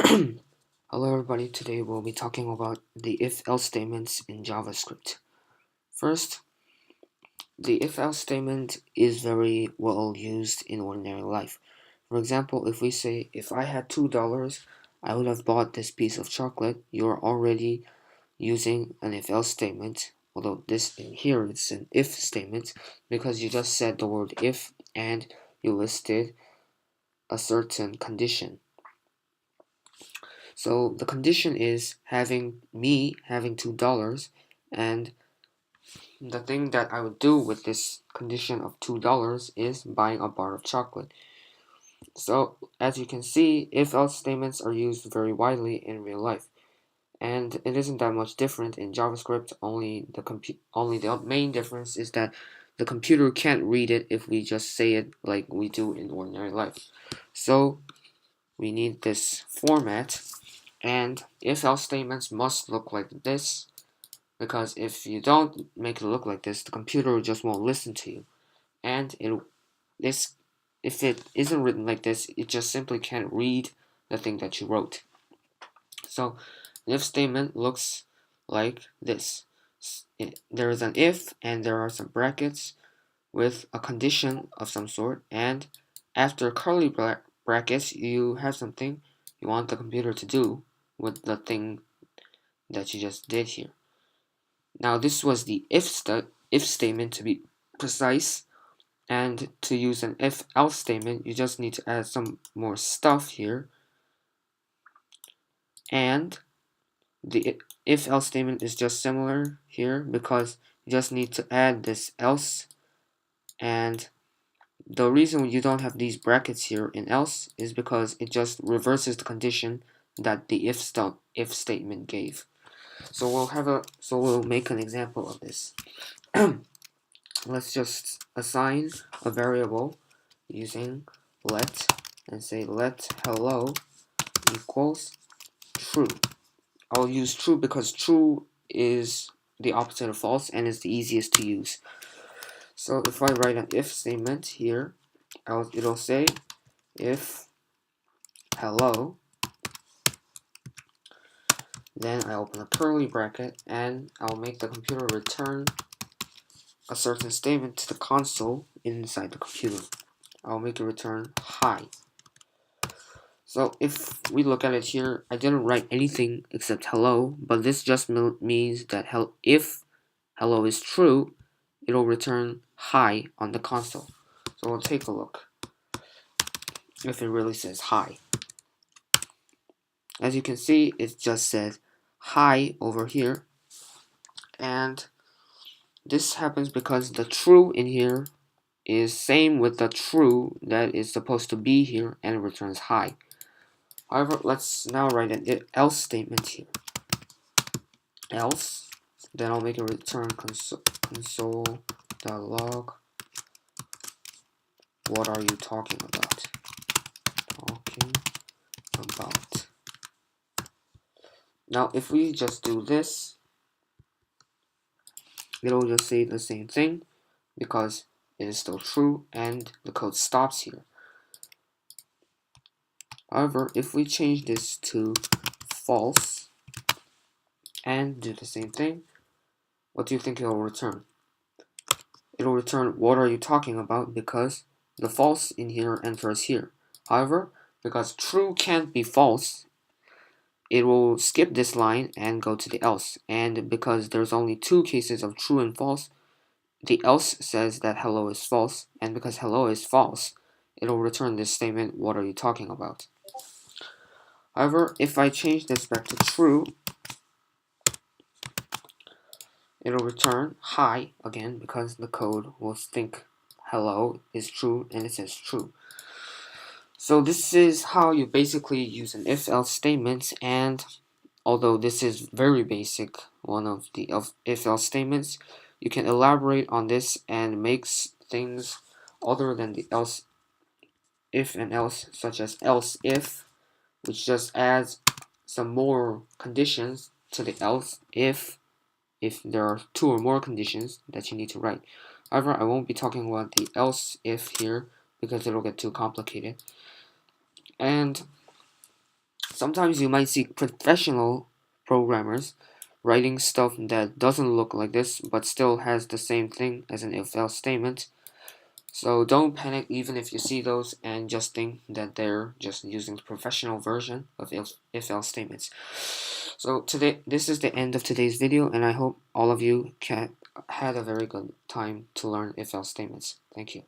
Hello everybody, today we'll be talking about the if-else statements in JavaScript. First, the if-else statement is very well used in ordinary life. For example, if we say, if I had $2, I would have bought this piece of chocolate, you're already using an if-else statement, although this in here it's an if statement because you just said the word if and you listed a certain condition. So the condition is having $2, and the thing that I would do with this condition of $2 is buying a bar of chocolate. So as you can see, if-else statements are used very widely in real life, and it isn't that much different in JavaScript. Only the main difference is that the computer can't read it if we just say it like we do in ordinary life. So we need this format. And if-else statements must look like this, because if you don't make it look like this, the computer just won't listen to you. And if it isn't written like this, it just simply can't read the thing that you wrote. So an if statement looks like this. There is an if, and there are some brackets with a condition of some sort, and after curly brackets, you have something you want the computer to do with the thing that you just did here. Now this was the if statement to be precise, and to use an if-else statement you just need to add some more stuff here, and the if-else statement is just similar here because you just need to add this else, and the reason you don't have these brackets here in else is because it just reverses the condition that the if statement gave. So we'll make an example of this. Let's just assign a variable using let and say let hello equals true. I'll use true because true is the opposite of false and is the easiest to use. So if I write an if statement here, it'll say if hello, then I open a curly bracket and I'll make the computer return a certain statement to the console inside the computer. I'll make it return hi. So if we look at it here, I didn't write anything except hello, but this just means that if hello is true, it'll return hi on the console. So we'll take a look if it really says hi. As you can see, it just says hi over here, and this happens because the true in here is same with the true that is supposed to be here, and it returns hi. However, let's now write an else statement here. Else, then I'll make a return console.log. What are you talking about? Now, if we just do this, it'll just say the same thing because it is still true and the code stops here. However, if we change this to false and do the same thing, what do you think it'll return? It'll return what are you talking about because the false in here enters here. However, because true can't be false, it will skip this line and go to the else. And because there's only two cases of true and false, the else says that hello is false, and because hello is false, it'll return this statement, what are you talking about? However, if I change this back to true, it'll return hi again because the code will think hello is true and it says true. So this is how you basically use an if-else statement, and although this is very basic, one of the if-else statements, you can elaborate on this and make things other than the else, if and else, such as else if, which just adds some more conditions to the else if there are two or more conditions that you need to write. However, I won't be talking about the else if here because it'll get too complicated. And sometimes you might see professional programmers writing stuff that doesn't look like this but still has the same thing as an if-else statement. So don't panic even if you see those, and just think that they're just using the professional version of if-else statements. So today, this is the end of today's video, and I hope all of you had a very good time to learn if-else statements. Thank you.